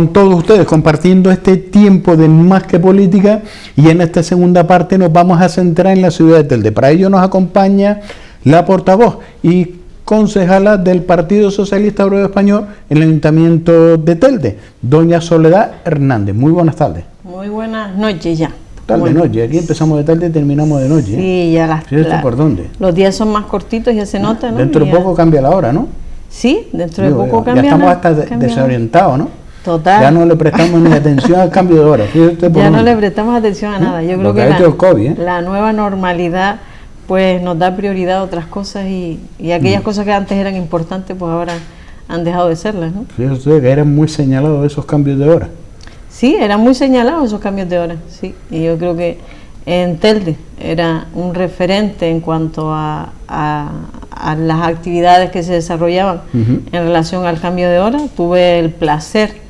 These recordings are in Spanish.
con todos ustedes, compartiendo este tiempo de Más que Política, y en esta segunda parte nos vamos a centrar en la ciudad de Telde. Para ello nos acompaña la portavoz y concejala del Partido Socialista Obrero Español en el Ayuntamiento de Telde, doña Soledad Hernández. Muy buenas tardes. Muy buenas noches ya. Tarde, noche, aquí empezamos de tarde y terminamos de noche. Sí, ya ¿Por dónde? Los días son más cortitos, ya se nota, ¿no? Dentro de poco cambia la hora, ¿no? Sí, dentro de poco cambia. Ya estamos hasta desorientados, ¿no? Total. Ya no le prestamos ni atención al cambio de hora. Ya no le prestamos atención a nada. Yo creo que la nueva normalidad pues nos da prioridad a otras cosas y aquellas cosas que antes eran importantes pues ahora han dejado de serlas, ¿no? Fíjate que eran muy señalados esos cambios de hora. Sí, eran muy señalados esos cambios de hora, sí. Y yo creo que en Telde era un referente en cuanto a las actividades que se desarrollaban en relación al cambio de hora. Tuve el placer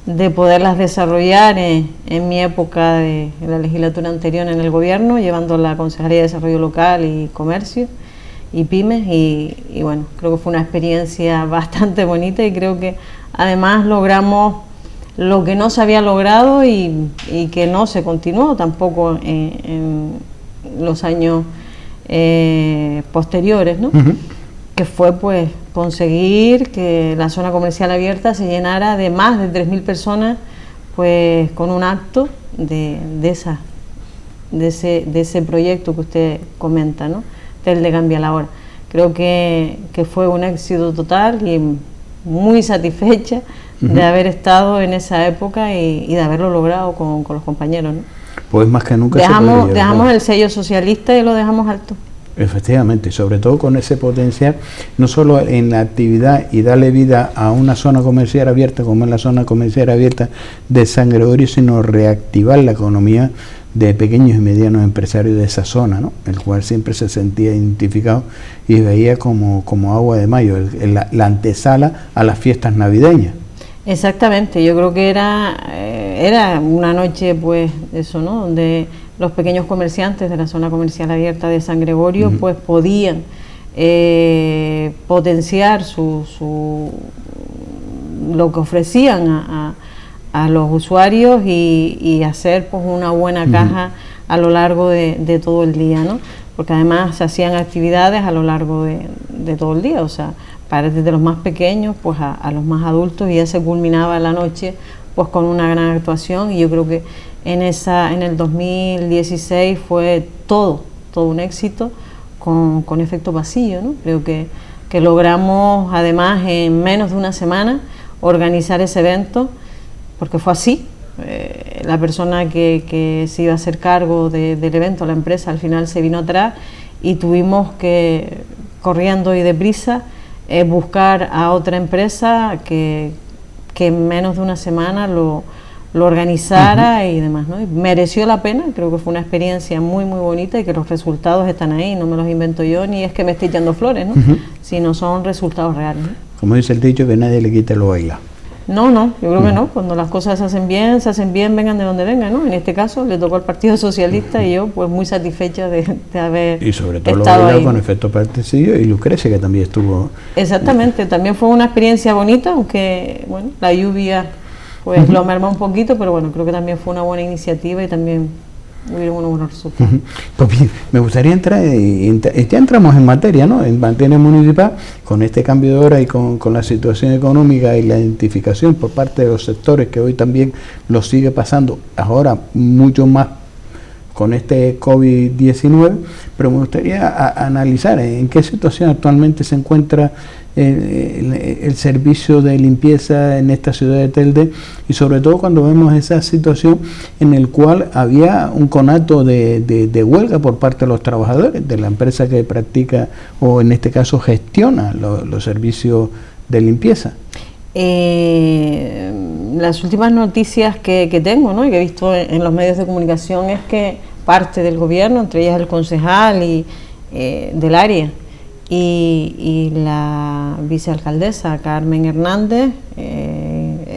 de poderlas desarrollar en mi época en la legislatura anterior en el gobierno, llevando la Consejería de Desarrollo Local y Comercio y Pymes, y bueno, creo que fue una experiencia bastante bonita y creo que además logramos lo que no se había logrado y que no se continuó tampoco en los años posteriores, ¿no? Que fue pues conseguir que la zona comercial abierta se llenara de más de 3.000 personas, pues con un acto de ese proyecto que usted comenta, ¿no? Telde Cambia la Hora. Creo que fue un éxito total y muy satisfecha de haber estado en esa época y de haberlo logrado con los compañeros, ¿no? Pues más que nunca dejamos el sello socialista y lo dejamos alto. Efectivamente, sobre todo con ese potencial, no solo en la actividad y darle vida a una zona comercial abierta como es la zona comercial abierta de San Gregorio, sino reactivar la economía de pequeños y medianos empresarios de esa zona, ¿no? El cual siempre se sentía identificado y veía como agua de mayo, la antesala a las fiestas navideñas. Exactamente, yo creo que era una noche, pues, eso, ¿no? Donde los pequeños comerciantes de la zona comercial abierta de San Gregorio, pues, podían potenciar lo que ofrecían a los usuarios y hacer, pues, una buena caja a lo largo de todo el día, ¿no? Porque además se hacían actividades a lo largo de todo el día, o sea, desde los más pequeños pues a los más adultos, y ya se culminaba la noche pues con una gran actuación, y yo creo que en el 2016 fue todo un éxito con efecto pasillo, ¿no? Creo que logramos además en menos de una semana organizar ese evento, porque fue así. La persona que se iba a hacer cargo del evento, la empresa, al final se vino atrás y tuvimos que, corriendo y deprisa, buscar a otra empresa que en menos de una semana lo organizara y demás, ¿no? Y mereció la pena. Creo que fue una experiencia muy muy bonita y que los resultados están ahí, no me los invento yo, ni es que me esté echando flores, ¿no? Sino son resultados reales, ¿no? Como dice el dicho, que nadie le quite lo bailado. No, yo creo que no. Cuando las cosas se hacen bien, vengan de donde vengan, ¿no? En este caso le tocó al Partido Socialista y yo pues muy satisfecha de haber y sobre todo estado lo ahí. Con efecto pasillo, y Lucrecia, que también estuvo. Exactamente, también fue una experiencia bonita, aunque bueno, la lluvia pues lo merma un poquito, pero bueno, creo que también fue una buena iniciativa y también hubieron unos buenos resultados. Pues bien, me gustaría entrar, ya entramos en materia, ¿no? En materia municipal, con este cambio de hora y con la situación económica y la identificación por parte de los sectores, que hoy también lo sigue pasando, ahora mucho más con este COVID-19, pero me gustaría analizar en qué situación actualmente se encuentra el servicio de limpieza en esta ciudad de Telde, y sobre todo cuando vemos esa situación en el cual había un conato de huelga por parte de los trabajadores de la empresa que practica, o en este caso gestiona los servicios de limpieza. Las últimas noticias que tengo, ¿no?, y que he visto en los medios de comunicación, es que parte del gobierno, entre ellas el concejal y del área y la vicealcaldesa Carmen Hernández,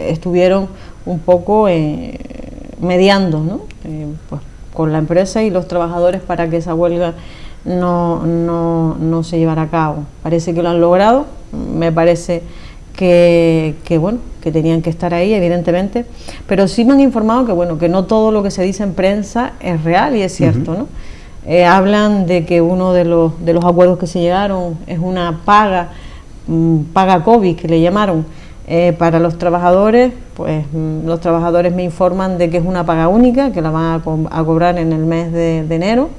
estuvieron un poco mediando, ¿no?, pues, con la empresa y los trabajadores para que esa huelga no se llevara a cabo. Parece que lo han logrado. Me parece bueno, que tenían que estar ahí, evidentemente, pero sí me han informado que, bueno, que no todo lo que se dice en prensa es real y es cierto, ¿no? Hablan de que uno de los acuerdos que se llegaron es una paga COVID, que le llamaron, para los trabajadores. Pues los trabajadores me informan de que es una paga única, que la van a cobrar en el mes de enero,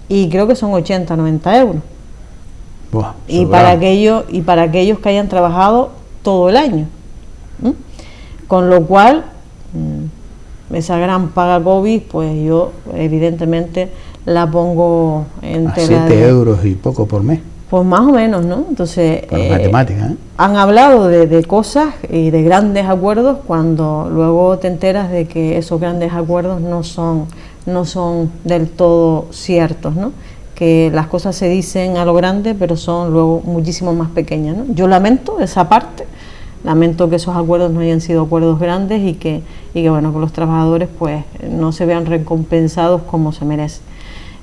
y creo que son 80, 90 euros. Buah, y para aquellos que hayan trabajado todo el año. Con lo cual, esa gran paga COVID, pues yo evidentemente la pongo en a tela 7 euros y poco por mes. Pues más o menos, ¿no? Entonces, matemáticas, han hablado de cosas y de grandes acuerdos, cuando luego te enteras de que esos grandes acuerdos no son del todo ciertos, ¿no? Que las cosas se dicen a lo grande, pero son luego muchísimo más pequeñas, ¿no? Yo lamento esa parte, lamento que esos acuerdos no hayan sido acuerdos grandes y que bueno, que los trabajadores pues no se vean recompensados como se merecen.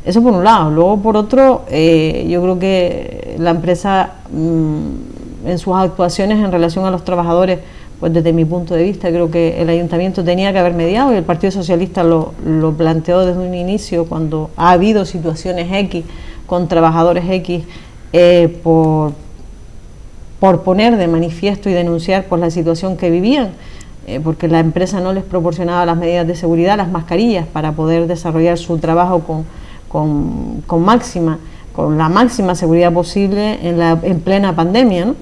Eso por un lado. Luego por otro, yo creo que la empresa en sus actuaciones en relación a los trabajadores, pues desde mi punto de vista, creo que el ayuntamiento tenía que haber mediado, y el Partido Socialista lo planteó desde un inicio, cuando ha habido situaciones X con trabajadores X, por poner de manifiesto y denunciar por la situación que vivían, porque la empresa no les proporcionaba las medidas de seguridad, las mascarillas, para poder desarrollar su trabajo con la máxima seguridad posible en plena pandemia, ¿no?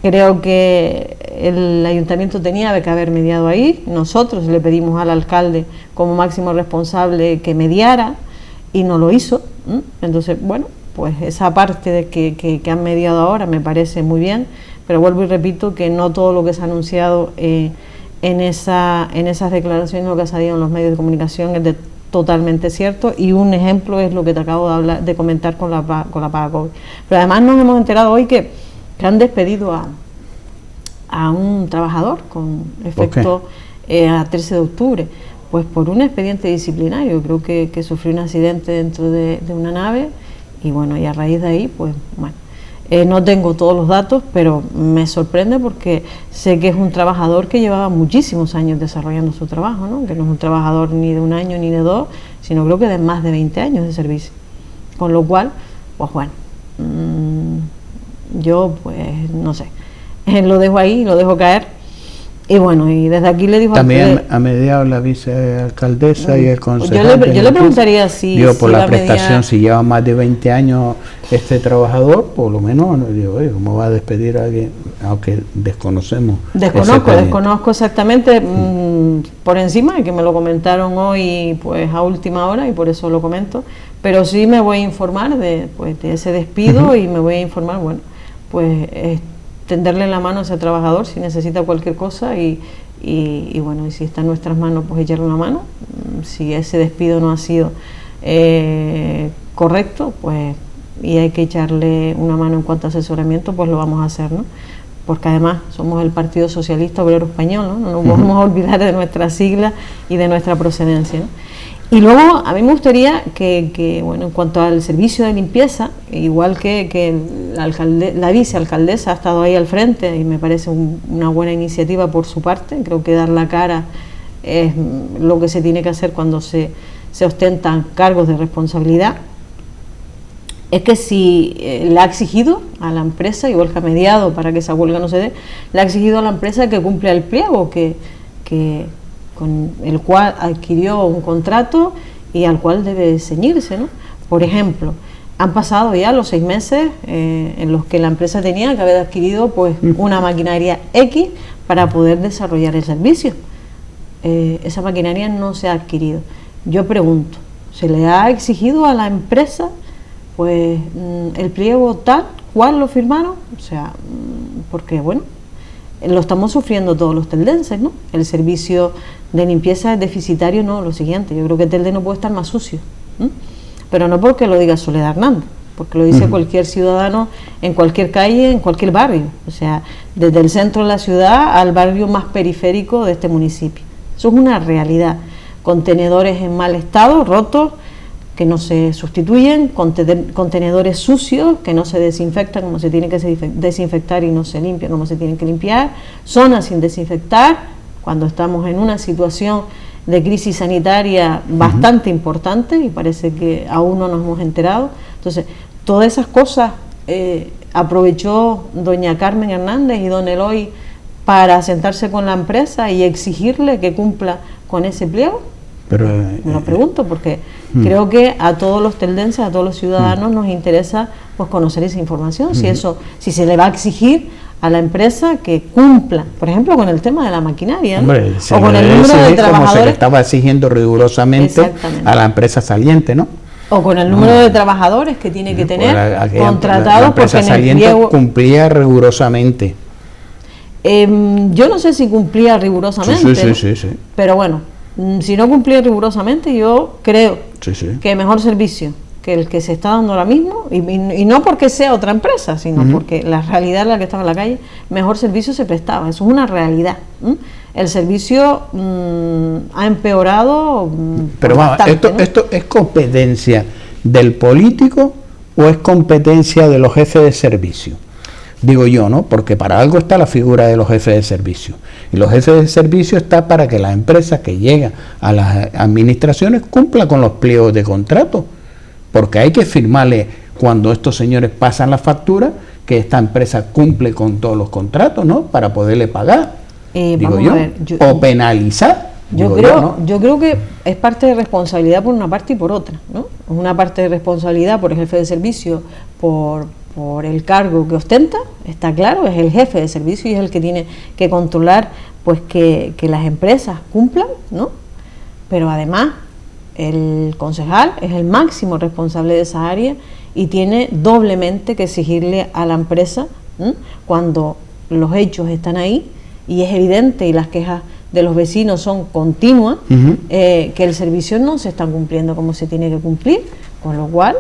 Creo que el ayuntamiento tenía que haber mediado ahí. Nosotros le pedimos al alcalde como máximo responsable que mediara y no lo hizo. Entonces, bueno, pues esa parte de que han mediado ahora me parece muy bien, pero vuelvo y repito que no todo lo que se ha anunciado en esas declaraciones, lo que ha salido en los medios de comunicación, es totalmente cierto, y un ejemplo es lo que te acabo de comentar con la paga COVID. Pero además nos hemos enterado hoy que han despedido a un trabajador con efecto a 13 de octubre, pues por un expediente disciplinario. Creo que sufrió un accidente dentro de una nave, y bueno, y a raíz de ahí, pues bueno, no tengo todos los datos, pero me sorprende porque sé que es un trabajador que llevaba muchísimos años desarrollando su trabajo, ¿no? Que no es un trabajador ni de un año ni de dos, sino creo que de más de 20 años de servicio. Con lo cual, pues bueno, yo pues no sé, lo dejo ahí, lo dejo caer. Y bueno, y desde aquí le digo también ha mediado la vicealcaldesa y el concejal. Yo le preguntaría si por la prestación, si lleva más de 20 años este trabajador, por lo menos, digo, oye, ¿cómo va a despedir a alguien? Aunque desconocemos. Desconozco exactamente, por encima, de que me lo comentaron hoy pues a última hora, y por eso lo comento, pero sí me voy a informar de ese despido, y me voy a informar, bueno, pues tenderle la mano a ese trabajador si necesita cualquier cosa, y bueno, y si está en nuestras manos, pues echarle una mano. Si ese despido no ha sido correcto, pues, y hay que echarle una mano en cuanto a asesoramiento, pues lo vamos a hacer, ¿no? Porque además somos el Partido Socialista Obrero Español, ¿no? No nos vamos a olvidar de nuestra sigla y de nuestra procedencia, ¿no? Y luego a mí me gustaría que bueno, en cuanto al servicio de limpieza, igual que la vicealcaldesa ha estado ahí al frente, y me parece una buena iniciativa por su parte. Creo que dar la cara es lo que se tiene que hacer cuando se ostentan cargos de responsabilidad. Es que si le ha exigido a la empresa, igual que ha mediado para que esa huelga no se dé, le ha exigido a la empresa que cumpla el pliego con el cual adquirió un contrato y al cual debe ceñirse, ¿no? Por ejemplo, han pasado ya los 6 meses en los que la empresa tenía que haber adquirido pues una maquinaria X para poder desarrollar el servicio. Esa maquinaria no se ha adquirido. Yo pregunto, ¿se le ha exigido a la empresa pues el pliego tal cual lo firmaron? O sea, porque bueno, lo estamos sufriendo todos los teldenses, ¿no? El servicio de limpieza es deficitario, no, lo siguiente, yo creo que Telde no puede estar más sucio, pero no porque lo diga Soledad Hernández, porque lo dice cualquier ciudadano en cualquier calle, en cualquier barrio, o sea, desde el centro de la ciudad al barrio más periférico de este municipio. Eso es una realidad. Contenedores en mal estado, rotos, que no se sustituyen, contenedores sucios que no se desinfectan como se tienen que desinfectar y no se limpian como se tienen que limpiar, zonas sin desinfectar, cuando estamos en una situación de crisis sanitaria bastante importante y parece que aún no nos hemos enterado. Entonces, todas esas cosas aprovechó doña Carmen Hernández y don Eloy para sentarse con la empresa y exigirle que cumpla con ese pliego. Pero, me lo pregunto porque creo que a todos los teldenses, a todos los ciudadanos nos interesa pues conocer esa información, si se le va a exigir a la empresa que cumpla, por ejemplo, con el tema de la maquinaria, ¿no? Hombre, o con el número de trabajadores, como se le estaba exigiendo rigurosamente a la empresa saliente, ¿no? O con el número de trabajadores que tiene que tener contratados, la empresa porque en el saliente pliego cumplía rigurosamente. Yo no sé si cumplía rigurosamente, sí. Pero bueno, si no cumplía rigurosamente, yo creo que mejor servicio que el que se está dando ahora mismo, y no porque sea otra empresa, sino porque la realidad en la que estaba en la calle, mejor servicio se prestaba, eso es una realidad. El servicio ha empeorado. Pero vamos, bastante, ¿esto es competencia del político o es competencia de los jefes de servicio? Digo yo, ¿no? Porque para algo está la figura de los jefes de servicio. Y los jefes de servicio está para que las empresas que llegan a las administraciones cumplan con los pliegos de contrato. Porque hay que firmarle cuando estos señores pasan la factura que esta empresa cumple con todos los contratos, ¿no? Para poderle pagar. Digo yo, o penalizar. Yo creo que es parte de responsabilidad por una parte y por otra, ¿no? Una parte de responsabilidad por el jefe de servicio, por el cargo que ostenta, está claro, es el jefe de servicio y es el que tiene que controlar pues que las empresas cumplan, ¿no? Pero además el concejal es el máximo responsable de esa área y tiene doblemente que exigirle a la empresa, cuando los hechos están ahí y es evidente y las quejas de los vecinos son continuas, que el servicio no se está cumpliendo como se tiene que cumplir, con lo cual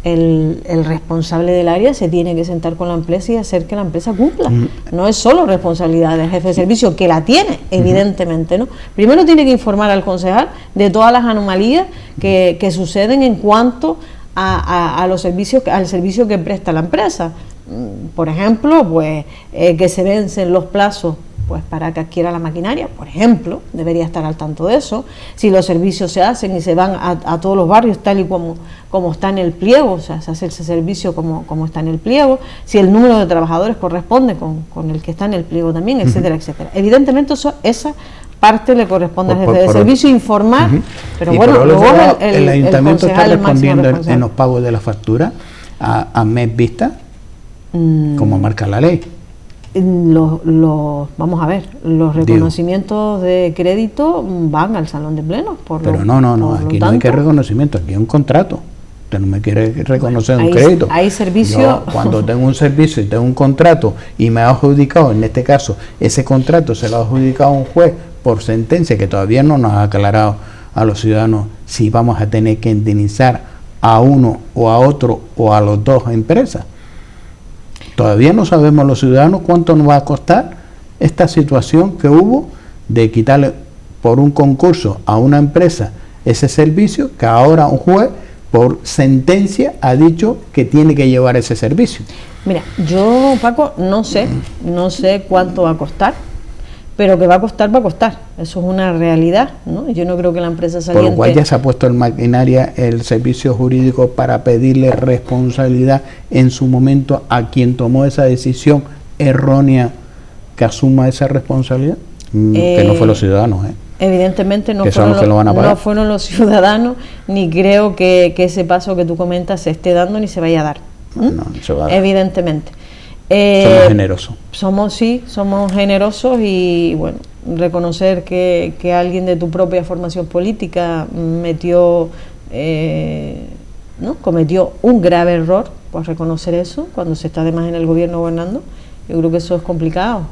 el responsable del área se tiene que sentar con la empresa y hacer que la empresa cumpla. No es solo responsabilidad del jefe de servicio, que la tiene, evidentemente, ¿no? Primero tiene que informar al concejal de todas las anomalías que suceden en cuanto a los servicios, al servicio que presta la empresa. Por ejemplo, pues que se vencen los plazos pues para que adquiera la maquinaria, por ejemplo, debería estar al tanto de eso. Si los servicios se hacen y se van a todos los barrios tal y como está en el pliego, o sea, se hace ese servicio como está en el pliego, si el número de trabajadores corresponde con el que está en el pliego también, etcétera, etcétera. Evidentemente esa parte le corresponde al jefe de servicio informar, pero y bueno, luego el ayuntamiento está respondiendo en los pagos de la factura a mes vista, como marca la ley. Vamos a ver, los reconocimientos de crédito van al salón de plenos. Pero no, aquí no hay que reconocimiento, aquí hay un contrato. Usted no me quiere reconocer un crédito. Hay servicio. Cuando tengo un servicio y tengo un contrato y me ha adjudicado, en este caso, ese contrato se lo ha adjudicado un juez por sentencia que todavía no nos ha aclarado a los ciudadanos si vamos a tener que indemnizar a uno o a otro o a las dos empresas. Todavía no sabemos los ciudadanos cuánto nos va a costar esta situación que hubo de quitarle por un concurso a una empresa ese servicio que ahora un juez por sentencia ha dicho que tiene que llevar ese servicio. Mira, yo, Paco, no sé cuánto va a costar, pero que va a costar, eso es una realidad, ¿no? Yo no creo que la empresa saliente... Por lo cual ya se ha puesto en maquinaria el servicio jurídico para pedirle responsabilidad en su momento a quien tomó esa decisión errónea, que asuma esa responsabilidad, que no fue los ciudadanos, Evidentemente no fueron los ciudadanos, ni creo que ese paso que tú comentas se esté dando ni se vaya a dar. No se va a dar. Evidentemente. Somos generosos. Somos generosos y bueno, reconocer que alguien de tu propia formación política cometió un grave error, pues reconocer eso cuando se está además en el gobierno gobernando. Yo creo que eso es complicado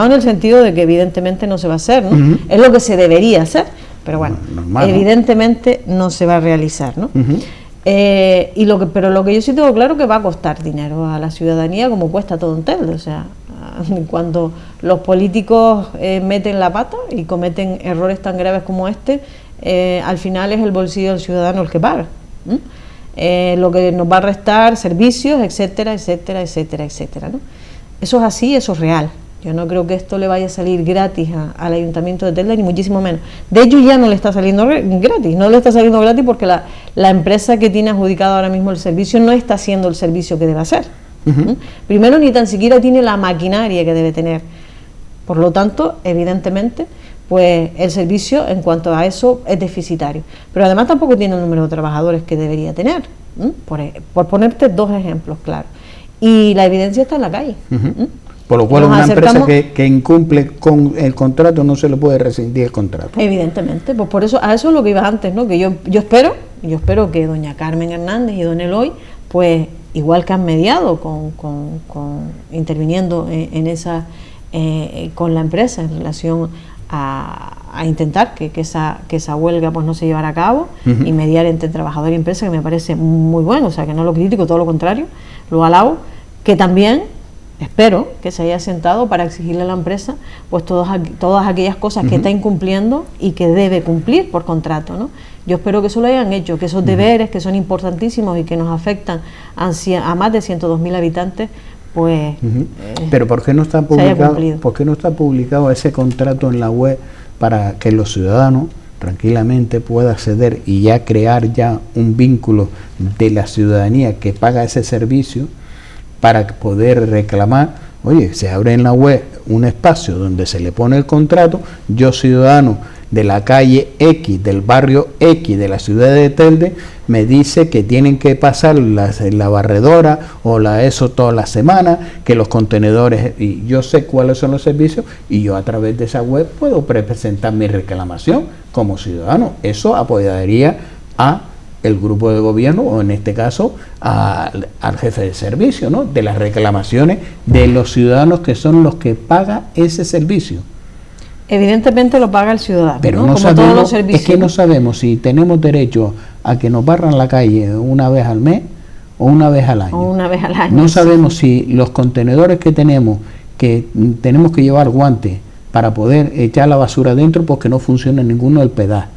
en el sentido de que evidentemente no se va a hacer, ¿no? Es lo que se debería hacer, pero bueno, normal, evidentemente no se va a realizar, ¿no? Pero lo que yo sí tengo claro que va a costar dinero a la ciudadanía, como cuesta todo en Telde. O sea, cuando los políticos meten la pata y cometen errores tan graves como este, al final es el bolsillo del ciudadano el que paga. lo que nos va a restar servicios, etcétera, etcétera, etcétera, etcétera, ¿no? Eso es así, eso es real. Yo no creo que esto le vaya a salir gratis al Ayuntamiento de Telde, ni muchísimo menos. De hecho, ya no le está saliendo gratis, no le está saliendo gratis porque la empresa que tiene adjudicado ahora mismo el servicio no está haciendo el servicio que debe hacer. Primero, ni tan siquiera tiene la maquinaria que debe tener. Por lo tanto, evidentemente, pues el servicio en cuanto a eso es deficitario. Pero además tampoco tiene el número de trabajadores que debería tener, por ponerte dos ejemplos claros. Y la evidencia está en la calle. Por lo cual una empresa que incumple con el contrato no se le puede rescindir el contrato. Evidentemente, pues por eso, a eso es lo que iba antes, ¿no? Que yo espero que doña Carmen Hernández y don Eloy, pues igual que han mediado interviniendo en esa con la empresa en relación a intentar que esa huelga pues no se llevara a cabo y mediar entre trabajador y empresa, que me parece muy bueno, o sea que no lo critico, todo lo contrario, lo alabo, que también espero que se haya sentado para exigirle a la empresa pues todas aquellas cosas que está incumpliendo y que debe cumplir por contrato, ¿no? Yo espero que eso lo hayan hecho, que esos deberes que son importantísimos y que nos afectan a más de 102.000 habitantes, pues pero ¿por qué no está publicado ese contrato en la web para que los ciudadanos tranquilamente puedan acceder y ya crear ya un vínculo de la ciudadanía que paga ese servicio para poder reclamar? Oye, se abre en la web un espacio donde se le pone el contrato, yo ciudadano de la calle X, del barrio X, de la ciudad de Telde, me dice que tienen que pasar la barredora o eso toda la semana, que los contenedores, y yo sé cuáles son los servicios, y yo a través de esa web puedo presentar mi reclamación como ciudadano. Eso apoyaría a el grupo de gobierno, o en este caso al jefe de servicio, ¿no?, de las reclamaciones de los ciudadanos que son los que pagan ese servicio. Evidentemente lo paga el ciudadano, pero ¿no? No como sabemos, todos los servicios. Es que no sabemos si tenemos derecho a que nos barran la calle una vez al mes o una vez al año. No sabemos si los contenedores que tenemos que llevar guantes para poder echar la basura dentro porque no funciona ninguno del pedazo.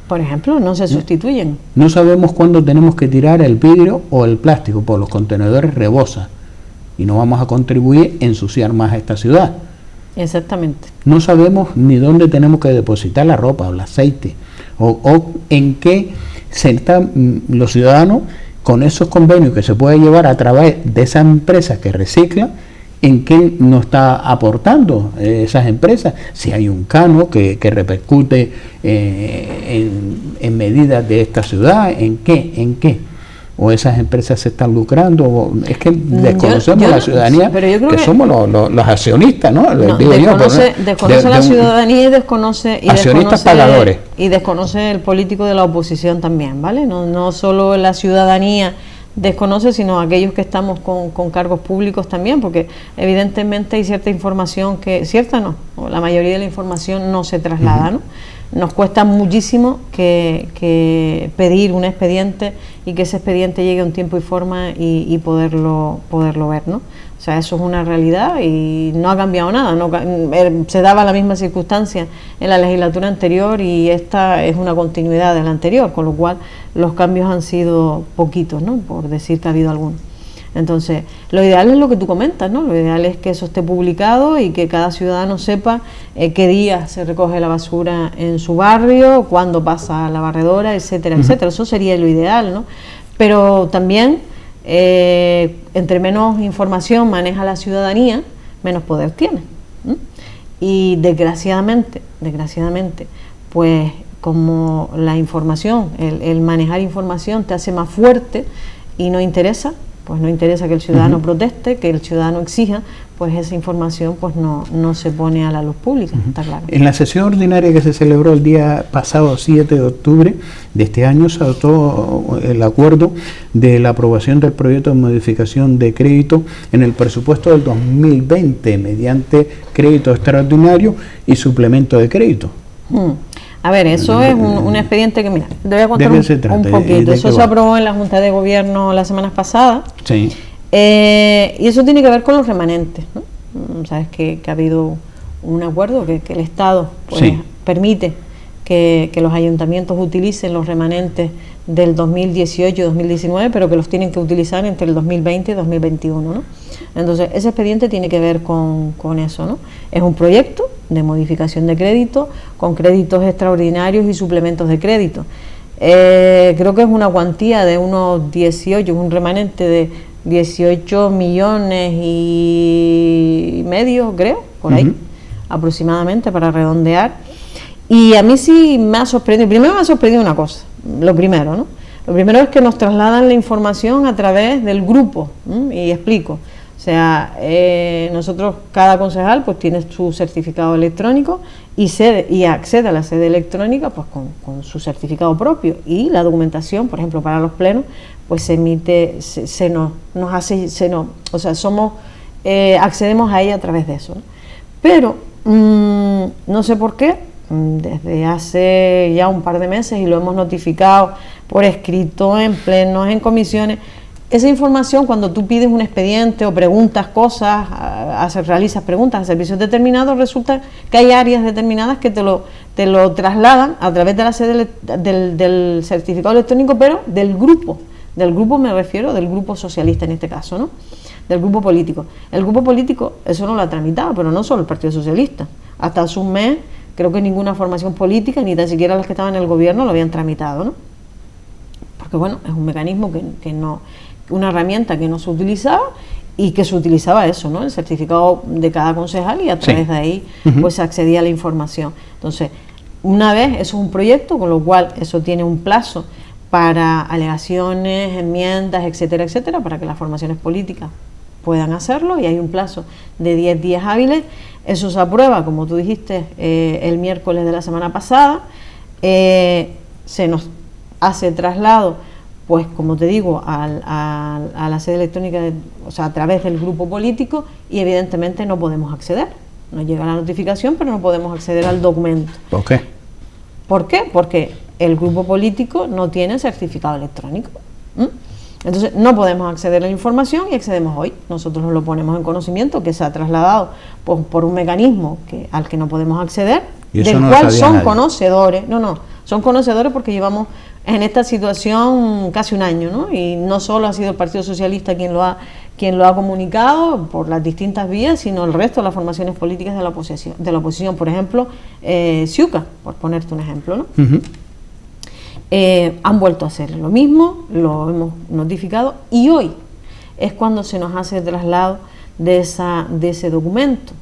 Por ejemplo, no se sustituyen. No sabemos cuándo tenemos que tirar el vidrio o el plástico, porque los contenedores rebosan y no vamos a contribuir a ensuciar más a esta ciudad. Exactamente. No sabemos ni dónde tenemos que depositar la ropa o el aceite, o en qué se están los ciudadanos con esos convenios que se puede llevar a través de esas empresas que reciclan, en qué nos está aportando esas empresas, si hay un cano que repercute en medidas de esta ciudad, en qué, o esas empresas se están lucrando, es que desconocemos la ciudadanía, pero yo creo que somos los accionistas, ¿no? Desconoce la ciudadanía y desconoce pagadores. Y desconoce el político de la oposición también, ¿vale? No solo la ciudadanía desconoce, sino aquellos que estamos con cargos públicos también, porque evidentemente hay cierta información o la mayoría de la información no se traslada, ¿no? Nos cuesta muchísimo que pedir un expediente y que ese expediente llegue a un tiempo y forma y poderlo ver, ¿no? O sea, eso es una realidad y no ha cambiado nada. Se daba la misma circunstancia en la legislatura anterior y esta es una continuidad de la anterior, con lo cual los cambios han sido poquitos, ¿no?, por decir que ha habido alguno. Entonces, lo ideal es lo que tú comentas, ¿no? Lo ideal es que eso esté publicado y que cada ciudadano sepa qué día se recoge la basura en su barrio, cuándo pasa la barredora, etcétera, etcétera. Eso sería lo ideal, ¿no? Pero también, entre menos información maneja la ciudadanía, menos poder tiene. Y desgraciadamente, pues como la información, el manejar información te hace más fuerte y no interesa, pues no interesa que el ciudadano proteste, que el ciudadano exija, pues esa información pues no se pone a la luz pública, está claro. En la sesión ordinaria que se celebró el día pasado 7 de octubre de este año se adoptó el acuerdo de la aprobación del proyecto de modificación de crédito en el presupuesto del 2020 mediante crédito extraordinario y suplemento de crédito. A ver, eso es un expediente que, mira, te voy a contar un poquito. Eso se aprobó en la Junta de Gobierno la semana pasada. Sí. Y eso tiene que ver con los remanentes, ¿no? Sabes que ha habido un acuerdo que el Estado pues, permite que los ayuntamientos utilicen los remanentes del 2018 y 2019, pero que los tienen que utilizar entre el 2020 y 2021, ¿no? Entonces, ese expediente tiene que ver con eso, ¿no? Es un proyecto de modificación de crédito con créditos extraordinarios y suplementos de crédito. Creo que es una cuantía de unos 18, un remanente de 18 millones y medio, creo, por ahí, aproximadamente, para redondear. Y a mí sí me ha sorprendido. Primero me ha sorprendido una cosa, lo primero, ¿no? Lo primero es que nos trasladan la información a través del grupo, y explico. O sea, nosotros, cada concejal pues tiene su certificado electrónico y accede a la sede electrónica pues con su certificado propio, y la documentación, por ejemplo, para los plenos, pues se emite, accedemos a ella a través de eso, ¿no? Pero no sé por qué, desde hace ya un par de meses, y lo hemos notificado por escrito, en plenos, en comisiones, esa información, cuando tú pides un expediente o preguntas cosas, realizas preguntas a servicios determinados, resulta que hay áreas determinadas que te lo trasladan a través de la sede del certificado electrónico, pero del grupo me refiero, del grupo socialista en este caso, ¿no? Del grupo político. El grupo político eso no lo ha tramitado, pero no solo el Partido Socialista. Hasta hace un mes creo que ninguna formación política, ni tan siquiera las que estaban en el gobierno, lo habían tramitado, ¿no? Porque bueno, es un mecanismo que no, una herramienta que no se utilizaba, y que se utilizaba eso, ¿no? El certificado de cada concejal, y a través de ahí pues se accedía a la información. Entonces, una vez, eso es un proyecto, con lo cual eso tiene un plazo para alegaciones, enmiendas, etcétera, etcétera, para que las formaciones políticas puedan hacerlo, y hay un plazo de 10 días hábiles. Eso se aprueba, como tú dijiste, el miércoles de la semana pasada. Se nos hace traslado, pues como te digo, a la sede electrónica, o sea, a través del grupo político, y evidentemente no podemos acceder. Nos llega la notificación, pero no podemos acceder al documento. ¿Por qué? ¿Por qué? Porque el grupo político no tiene certificado electrónico. Entonces no podemos acceder a la información, y accedemos hoy. Nosotros nos lo ponemos en conocimiento, que se ha trasladado pues, por un mecanismo al que no podemos acceder, del cual son conocedores. Son conocedores porque llevamos en esta situación casi un año, ¿no? Y no solo ha sido el Partido Socialista quien lo ha comunicado por las distintas vías, sino el resto de las formaciones políticas de la oposición, por ejemplo, Ciuca, por ponerte un ejemplo, ¿no? Han vuelto a hacer lo mismo, lo hemos notificado, y hoy es cuando se nos hace el traslado de ese documento.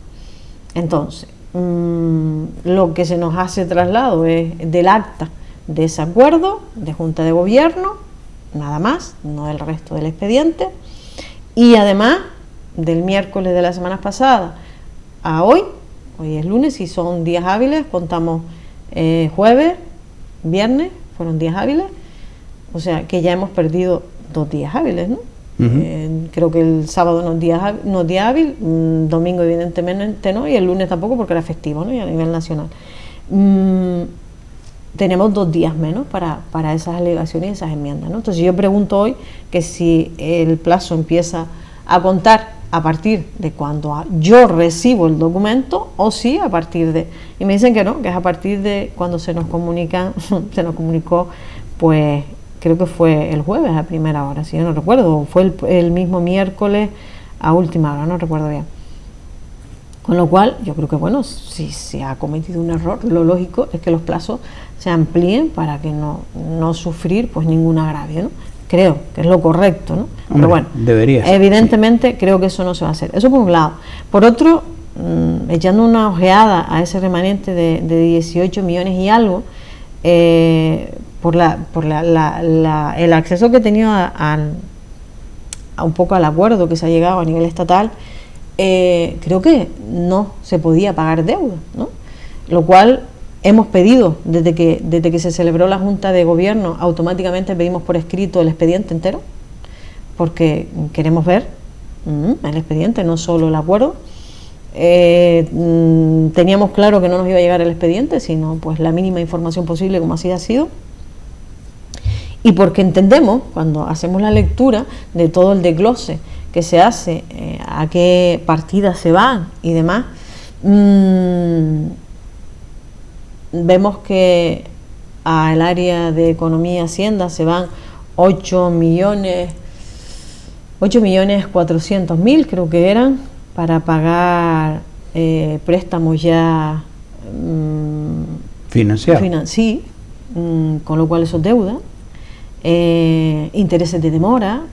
Entonces, lo que se nos hace traslado es del acta de ese acuerdo de Junta de Gobierno, nada más, no el resto del expediente, y además del miércoles de la semana pasada a hoy es lunes, y son días hábiles, contamos jueves, viernes, fueron días hábiles, o sea que ya hemos perdido 2 días hábiles, ¿no? Creo que el sábado no es día hábil, domingo evidentemente no, y el lunes tampoco porque era festivo, ¿no? Y a nivel nacional. Tenemos 2 días menos para esas alegaciones y esas enmiendas, ¿no? Entonces yo pregunto hoy que si el plazo empieza a contar a partir de cuando yo recibo el documento, o si a partir de... Y me dicen que no, que es a partir de cuando se nos comunicó, pues creo que fue el jueves a primera hora, si yo no recuerdo, o fue el mismo miércoles a última hora, no recuerdo bien. Con lo cual, yo creo que bueno, si se ha cometido un error, lo lógico es que los plazos se amplíen para que no sufrir pues ningún agravio, ¿no? Creo que es lo correcto, ¿no? Hombre, pero bueno, debería ser, evidentemente sí. Creo que eso no se va a hacer. Eso por un lado. Por otro, echando una ojeada a ese remanente de 18 millones y algo, por el acceso que he tenido a un poco al acuerdo que se ha llegado a nivel estatal, creo que no se podía pagar deuda, ¿no? Lo cual hemos pedido, desde que se celebró la Junta de Gobierno, automáticamente pedimos por escrito el expediente entero, porque queremos ver el expediente, no solo el acuerdo. Teníamos claro que no nos iba a llegar el expediente, sino pues la mínima información posible, como así ha sido. Y porque entendemos, cuando hacemos la lectura de todo el desglose que se hace, a qué partidas se van y demás, vemos que al área de Economía y Hacienda se van 8.400.000 creo que eran, para pagar préstamos ya financiados. Sí, con lo cual eso es deuda, intereses de demora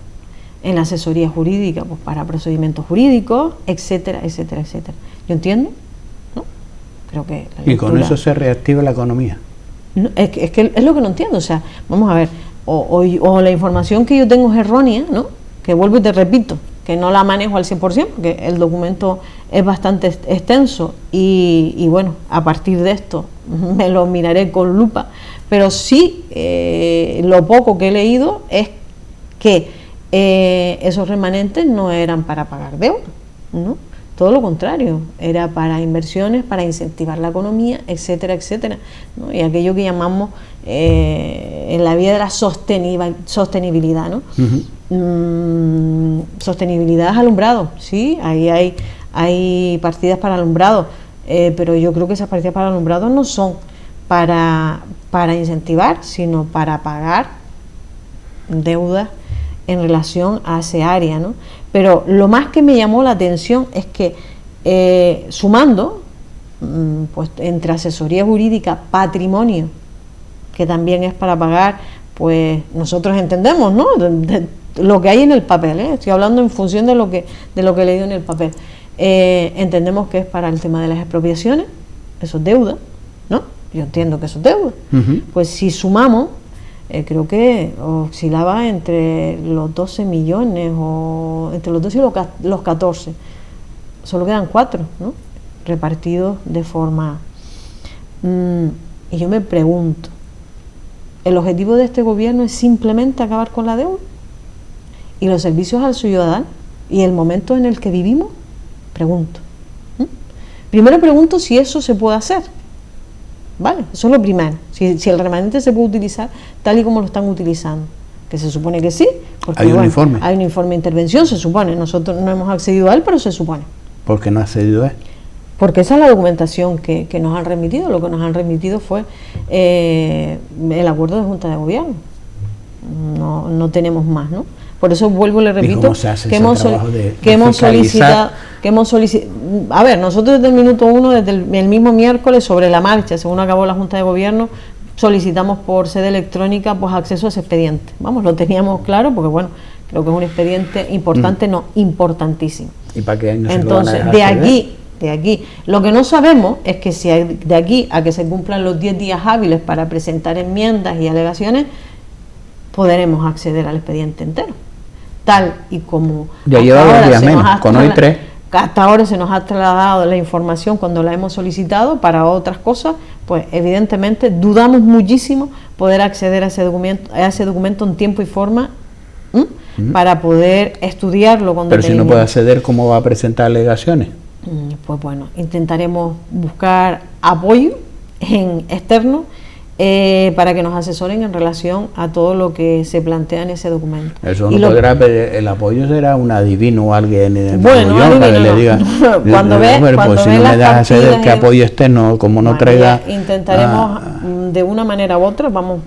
en la asesoría jurídica, pues para procedimientos jurídicos, etcétera, etcétera, etcétera. Yo entiendo, ¿no? Creo que y con eso se reactiva la economía. No, es que es lo que no entiendo, o sea, vamos a ver, o la información que yo tengo es errónea, ¿no? Que vuelvo y te repito, que no la manejo al 100%, porque el documento es bastante extenso y bueno, a partir de esto me lo miraré con lupa, pero sí lo poco que he leído es que esos remanentes no eran para pagar deuda, ¿no? Todo lo contrario, era para inversiones, para incentivar la economía, etcétera, etcétera, ¿no? Y aquello que llamamos en la vía de la sostenibilidad, ¿no? Sostenibilidad es alumbrado, sí, ahí hay partidas para alumbrado, pero yo creo que esas partidas para alumbrado no son para incentivar, sino para pagar deudas en relación a ese área, ¿no? Pero lo más que me llamó la atención es que sumando pues entre asesoría jurídica, patrimonio, que también es para pagar, pues nosotros entendemos, ¿no? De lo que hay en el papel, estoy hablando en función de lo que he leído en el papel. Entendemos que es para el tema de las expropiaciones, eso es deuda, ¿no? Yo entiendo que eso es deuda. Pues si sumamos, creo que oscilaba entre los 12 millones o entre los 12 y los 14, solo quedan 4, ¿no? Repartidos de forma y yo me pregunto, ¿el objetivo de este gobierno es simplemente acabar con la deuda y los servicios al ciudadano y el momento en el que vivimos? Pregunto. Primero pregunto si eso se puede hacer. Vale, eso es lo primero, si el remanente se puede utilizar tal y como lo están utilizando, que se supone que sí, porque hay un informe. Hay un informe de intervención, se supone, nosotros no hemos accedido a él, pero se supone. ¿Por qué no ha accedido a él? Porque esa es la documentación que nos han remitido. Lo que nos han remitido fue el acuerdo de Junta de Gobierno, no tenemos más, ¿no? Por eso vuelvo y le repito que hemos solicitado, a ver, nosotros desde el minuto 1, desde el mismo miércoles, sobre la marcha, según acabó la Junta de Gobierno, solicitamos por sede electrónica pues acceso a ese expediente. Vamos, lo teníamos claro porque bueno, creo que es un expediente importante, no, importantísimo. ¿Y para qué año entonces, se lo van a dejar de aquí, lo que no sabemos es que si de aquí a que se cumplan los 10 días hábiles para presentar enmiendas y alegaciones, podremos acceder al expediente entero. Tal y como ya lleva 2 días menos, con hoy 3. Hasta ahora se nos ha trasladado la información cuando la hemos solicitado para otras cosas, pues evidentemente dudamos muchísimo poder acceder a ese documento en tiempo y forma para poder estudiarlo con detenimiento. Pero si no puede acceder, ¿cómo va a presentar alegaciones? Pues bueno, intentaremos buscar apoyo externo para que nos asesoren en relación a todo lo que se plantea en ese documento. Eso no podrá pedir, el apoyo será un adivino o alguien que le diga cuando ve pues si no me das acceder, que apoyo externo, como no traiga. Intentaremos de una manera u otra, vamos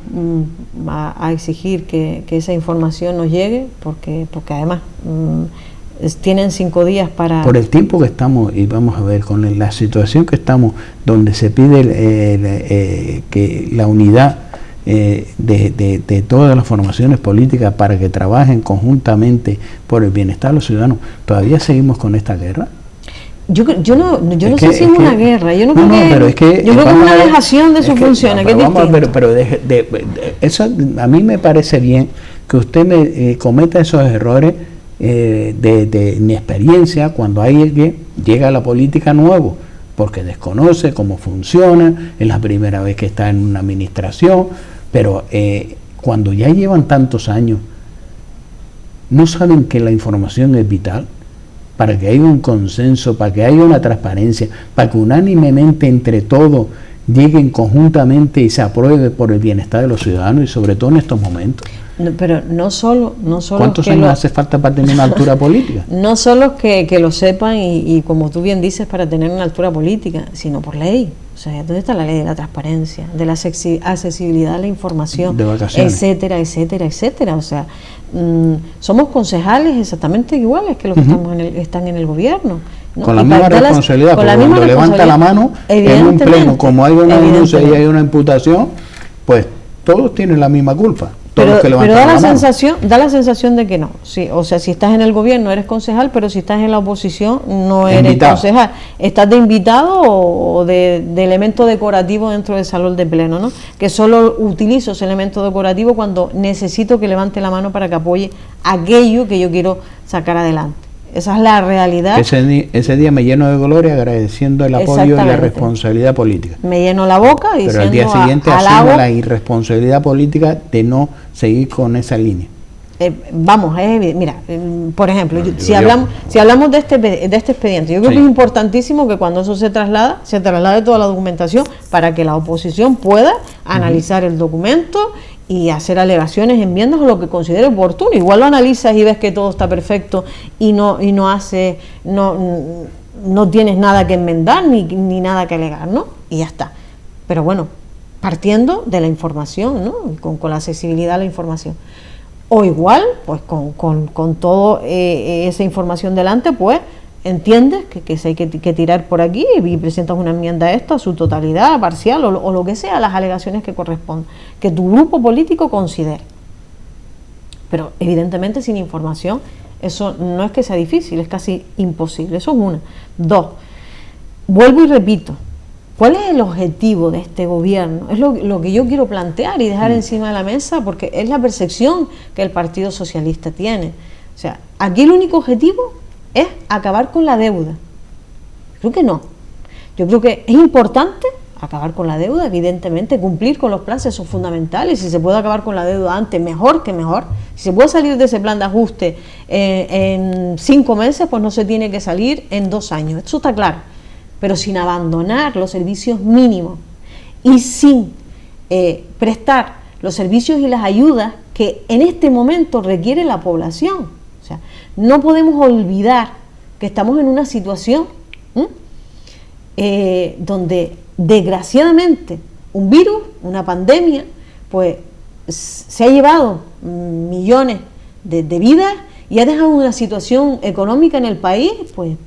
a exigir que esa información nos llegue, porque además tienen 5 días para... Por el tiempo que estamos, y vamos a ver, con la situación que estamos, donde se pide que la unidad de todas las formaciones políticas para que trabajen conjuntamente por el bienestar de los ciudadanos, ¿todavía seguimos con esta guerra? Yo no sé si es una guerra, yo no creo que es una dejación de sus funciones, que es distinto. Pero eso a mí me parece bien que usted cometa esos errores de inexperiencia cuando alguien llega a la política nuevo, porque desconoce cómo funciona, es la primera vez que está en una administración, pero cuando ya llevan tantos años, no saben que la información es vital para que haya un consenso, para que haya una transparencia, para que unánimemente entre todos lleguen conjuntamente y se apruebe por el bienestar de los ciudadanos y sobre todo en estos momentos. No, pero no solo ¿cuántos años hace falta para tener una altura política? No solo que lo sepan y como tú bien dices, para tener una altura política, sino por ley. O sea, ¿dónde está la ley de la transparencia, de la accesibilidad a la información, de vacaciones, etcétera, etcétera, etcétera? O sea, somos concejales exactamente iguales que los que están en el gobierno, ¿no? Con la misma responsabilidad, porque cuando levanta la mano en un pleno, como hay una denuncia y hay una imputación, pues todos tienen la misma culpa. Pero da la sensación de que no. Sí, o sea, si estás en el gobierno eres concejal, pero si estás en la oposición no eres invitado. Concejal. Estás de invitado o de elemento decorativo dentro del salón de pleno, ¿no? Que solo utilizo ese elemento decorativo cuando necesito que levante la mano para que apoye aquello que yo quiero sacar adelante. Esa es la realidad. Ese día me lleno de gloria agradeciendo el apoyo y la responsabilidad política. Me lleno la boca diciendo, pero al día siguiente asumo la irresponsabilidad política de no seguir con esa línea. Mira, por ejemplo, si hablamos de este expediente, yo creo que es importantísimo que cuando eso se traslade toda la documentación para que la oposición pueda analizar el documento y hacer alegaciones, enmiendas o lo que considere oportuno. Igual lo analizas y ves que todo está perfecto y no tienes nada que enmendar ni nada que alegar, ¿no? Y ya está. Pero bueno, partiendo de la información, ¿no? Con la accesibilidad a la información. O igual, pues con toda esa información delante, pues entiendes que hay que tirar por aquí y presentas una enmienda a esto a su totalidad, parcial o lo que sea, las alegaciones que correspondan, que tu grupo político considere. Pero evidentemente sin información eso no es que sea difícil, es casi imposible. Eso es una. Dos, vuelvo y repito, ¿cuál es el objetivo de este gobierno? Es lo que yo quiero plantear y dejar encima de la mesa, porque es la percepción que el Partido Socialista tiene. O sea, aquí el único objetivo es acabar con la deuda. Creo que no. Yo creo que es importante acabar con la deuda, evidentemente, cumplir con los plazos, son fundamentales. Si se puede acabar con la deuda antes, mejor que mejor. Si se puede salir de ese plan de ajuste en 5 meses, pues no se tiene que salir en 2 años. Eso está claro. Pero sin abandonar los servicios mínimos y sin prestar los servicios y las ayudas que en este momento requiere la población. O sea, no podemos olvidar que estamos en una situación donde desgraciadamente un virus, una pandemia, pues se ha llevado millones de vidas y ha dejado una situación económica en el país pues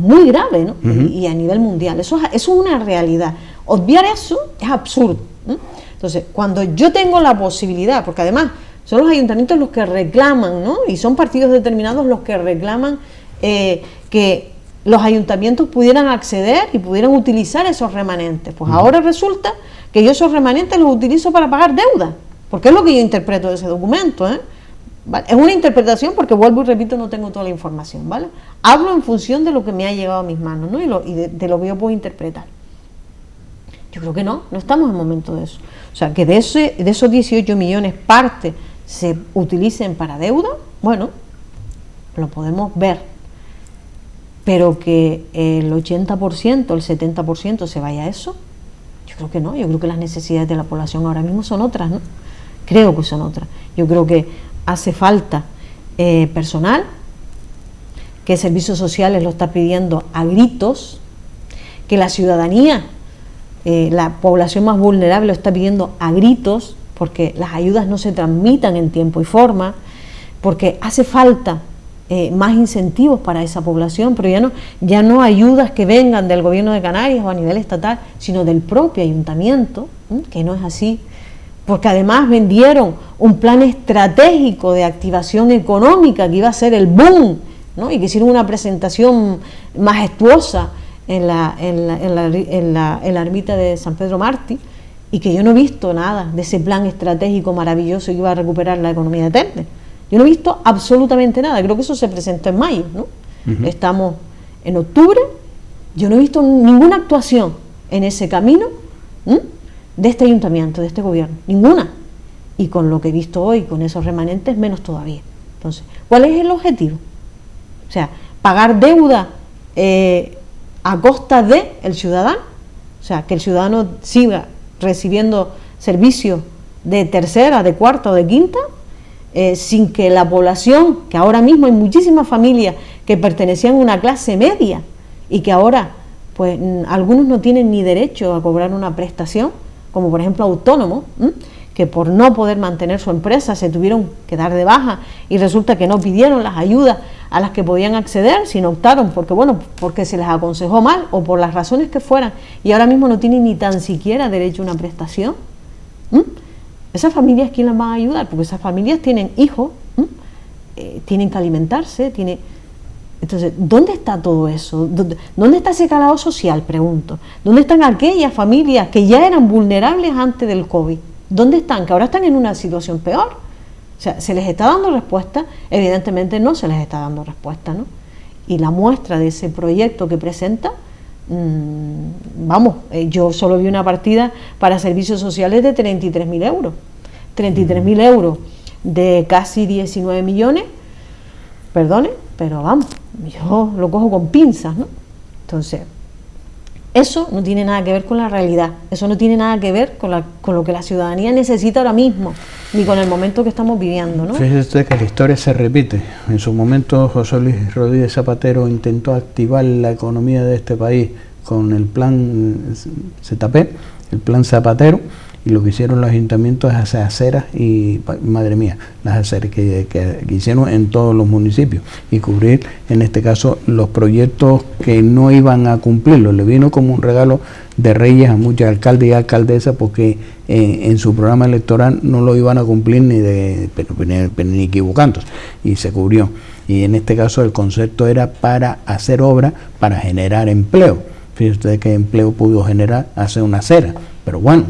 muy grave, ¿no? Y a nivel mundial. Eso es una realidad. Obviar eso es absurdo, ¿no? Entonces, cuando yo tengo la posibilidad, porque además son los ayuntamientos los que reclaman, ¿no? Y son partidos determinados los que reclaman que los ayuntamientos pudieran acceder y pudieran utilizar esos remanentes. Pues ahora resulta que yo esos remanentes los utilizo para pagar deuda, porque es lo que yo interpreto de ese documento, ¿eh? ¿Vale? Es una interpretación porque, vuelvo y repito, no tengo toda la información, ¿vale? Hablo en función de lo que me ha llegado a mis manos, ¿no? Y de lo que yo puedo interpretar. Yo creo que no estamos en momento de eso. O sea, que de esos 18 millones parte se utilicen para deuda, bueno, lo podemos ver. Pero que el 80%, el 70% se vaya a eso, yo creo que no. Yo creo que las necesidades de la población ahora mismo son otras, ¿no? Creo que son otras. Yo creo que hace falta personal, que Servicios Sociales lo está pidiendo a gritos, que la ciudadanía, la población más vulnerable lo está pidiendo a gritos, porque las ayudas no se transmitan en tiempo y forma, porque hace falta más incentivos para esa población, pero ya no ayudas que vengan del gobierno de Canarias o a nivel estatal, sino del propio ayuntamiento, que no es así, porque además vendieron un plan estratégico de activación económica que iba a ser el boom, ¿no? Y que hicieron una presentación majestuosa en la ermita de San Pedro Mártir, y que yo no he visto nada de ese plan estratégico maravilloso que iba a recuperar la economía de Telde. Yo no he visto absolutamente nada. Creo que eso se presentó en mayo, ¿no? Estamos en octubre. Yo no he visto ninguna actuación en ese camino de este ayuntamiento, de este gobierno, ninguna. Y con lo que he visto hoy, con esos remanentes, menos todavía. Entonces, ¿cuál es el objetivo? O sea, pagar deuda a costa del ciudadano, o sea, que el ciudadano siga recibiendo servicios de tercera, de cuarta o de quinta, sin que la población, que ahora mismo hay muchísimas familias que pertenecían a una clase media y que ahora pues algunos no tienen ni derecho a cobrar una prestación, como por ejemplo autónomos, que por no poder mantener su empresa se tuvieron que dar de baja y resulta que no pidieron las ayudas a las que podían acceder, sino optaron porque se les aconsejó mal o por las razones que fueran, y ahora mismo no tienen ni tan siquiera derecho a una prestación. Esas familias, ¿quién las va a ayudar? Porque esas familias tienen hijos, tienen que alimentarse, Entonces, ¿dónde está todo eso? ¿Dónde está ese calado social? Pregunto. ¿Dónde están aquellas familias que ya eran vulnerables antes del COVID? ¿Dónde están? Que ahora están en una situación peor. O sea, ¿se les está dando respuesta? Evidentemente no se les está dando respuesta, ¿no? Y la muestra de ese proyecto que presenta, yo solo vi una partida para servicios sociales de 33.000 euros. 33.000 euros de casi 19 millones, perdone, pero vamos, yo lo cojo con pinzas, ¿no? Entonces, eso no tiene nada que ver con la realidad, eso no tiene nada que ver con lo que la ciudadanía necesita ahora mismo, ni con el momento que estamos viviendo, ¿no? Fíjese usted que la historia se repite. En su momento José Luis Rodríguez Zapatero intentó activar la economía de este país con el plan ZP, el plan Zapatero, y lo que hicieron los ayuntamientos es hacer aceras y, madre mía, las aceras que hicieron en todos los municipios y cubrir, en este caso, los proyectos que no iban a cumplirlo. Le vino como un regalo de Reyes a muchos alcaldes y alcaldesas porque en su programa electoral no lo iban a cumplir ni equivocándose, y se cubrió. Y en este caso el concepto era para hacer obra, para generar empleo. Fíjese usted qué empleo pudo generar hacer una acera, pero bueno,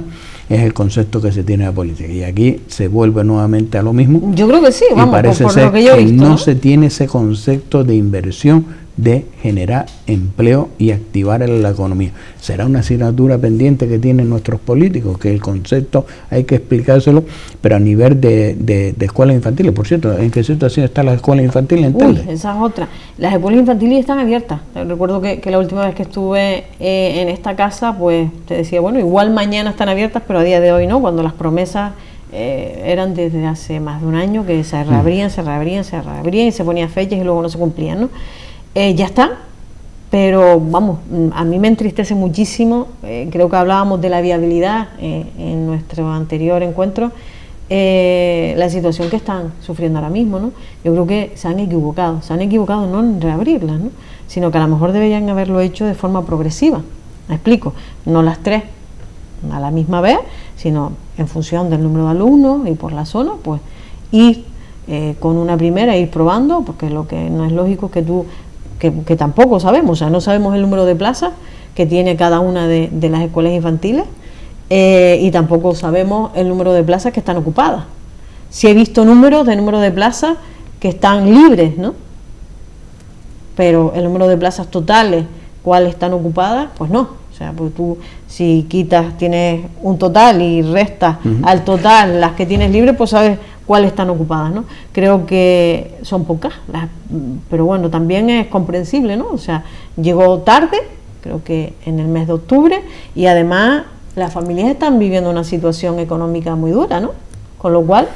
es el concepto que se tiene de la política, y aquí se vuelve nuevamente a lo mismo. Yo creo que sí, vamos, y parece por ser lo que yo he visto, no se tiene ese concepto de inversión, de generar empleo y activar la economía. Será una asignatura pendiente que tienen nuestros políticos, que el concepto hay que explicárselo, pero a nivel de escuelas infantiles. Por cierto, ¿en qué situación están las escuelas infantiles? Uy, esa es otra. Las escuelas infantiles están abiertas. Recuerdo que la última vez que estuve en esta casa, pues te decía, bueno, igual mañana están abiertas, pero a día de hoy no, cuando las promesas eran desde hace más de un año que se reabrían y se ponían fechas y luego no se cumplían, ¿no? Ya están, pero vamos, a mí me entristece muchísimo. Creo que hablábamos de la viabilidad en nuestro anterior encuentro, la situación que están sufriendo ahora mismo, ¿no? Yo creo que se han equivocado no en reabrirlas, ¿no? Sino que a lo mejor deberían haberlo hecho de forma progresiva. Me explico, no las tres a la misma vez, sino en función del número de alumnos y por la zona, pues ir con una primera, ir probando, porque lo que no es lógico es que que tampoco sabemos, o sea, no sabemos el número de plazas que tiene cada una de las escuelas infantiles, y tampoco sabemos el número de plazas que están ocupadas. Sí he visto número de plazas que están libres, ¿no? Pero el número de plazas totales, ¿cuáles están ocupadas? Pues no. O sea, pues tú, si tienes un total y restas al total las que tienes libres, pues sabes cuáles están ocupadas, ¿no? Creo que son pocas, pero bueno, también es comprensible, ¿no? O sea, llegó tarde, creo que en el mes de octubre, y además las familias están viviendo una situación económica muy dura, ¿no? Con lo cual,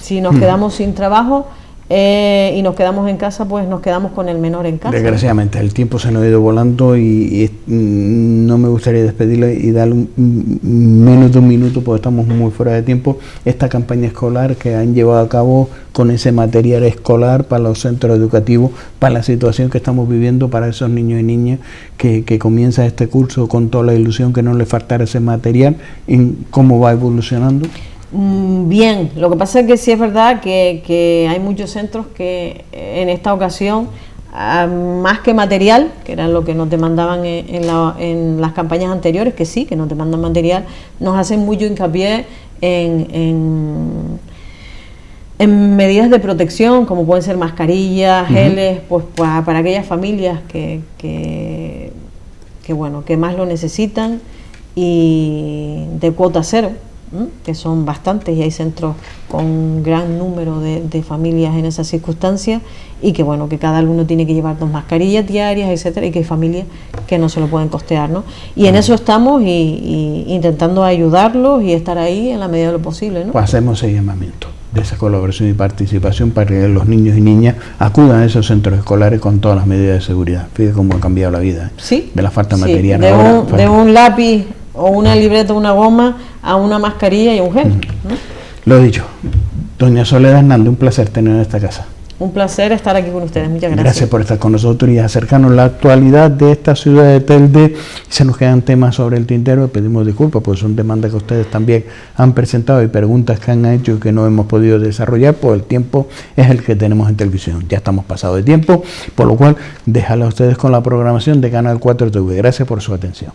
si nos quedamos sin trabajo y nos quedamos en casa, pues nos quedamos con el menor en casa. Desgraciadamente, el tiempo se nos ha ido volando y no me gustaría despedirle y darle menos de un minuto porque estamos muy fuera de tiempo. Esta campaña escolar que han llevado a cabo con ese material escolar para los centros educativos, para la situación que estamos viviendo, para esos niños y niñas que comienza este curso con toda la ilusión que no les faltara ese material, en cómo va evolucionando. Bien, lo que pasa es que sí es verdad que hay muchos centros que en esta ocasión, más que material, que era lo que nos demandaban en las campañas anteriores, que sí, que nos demandan material, nos hacen mucho hincapié en medidas de protección, como pueden ser mascarillas, geles, pues para aquellas familias que más lo necesitan, y de cuota cero, que son bastantes, y hay centros con gran número de familias en esas circunstancias, y que bueno, que cada alumno tiene que llevar 2 mascarillas diarias, etcétera, y que hay familias que no se lo pueden costear, ¿no? Y en eso estamos y intentando ayudarlos y estar ahí en la medida de lo posible, ¿no? Pues hacemos ese llamamiento. de esa colaboración y participación para que los niños y niñas acudan a esos centros escolares con todas las medidas de seguridad. Fíjate cómo ha cambiado la vida, Sí. de la falta de Sí, material. de, ahora, de un lápiz o una libreta o una goma a una mascarilla y un gel. ¿No? Lo dicho, doña Soledad Hernández, un placer tener en esta casa. Un placer estar aquí con ustedes. Muchas gracias. Gracias por estar con nosotros y acercarnos a la actualidad de esta ciudad de Telde. Se nos quedan temas sobre el tintero, pedimos disculpas porque son demandas que ustedes también han presentado y preguntas que han hecho que no hemos podido desarrollar, pues el tiempo es el que tenemos en televisión. Ya estamos pasados de tiempo, por lo cual déjala a ustedes con la programación de Canal 4 TV. Gracias por su atención.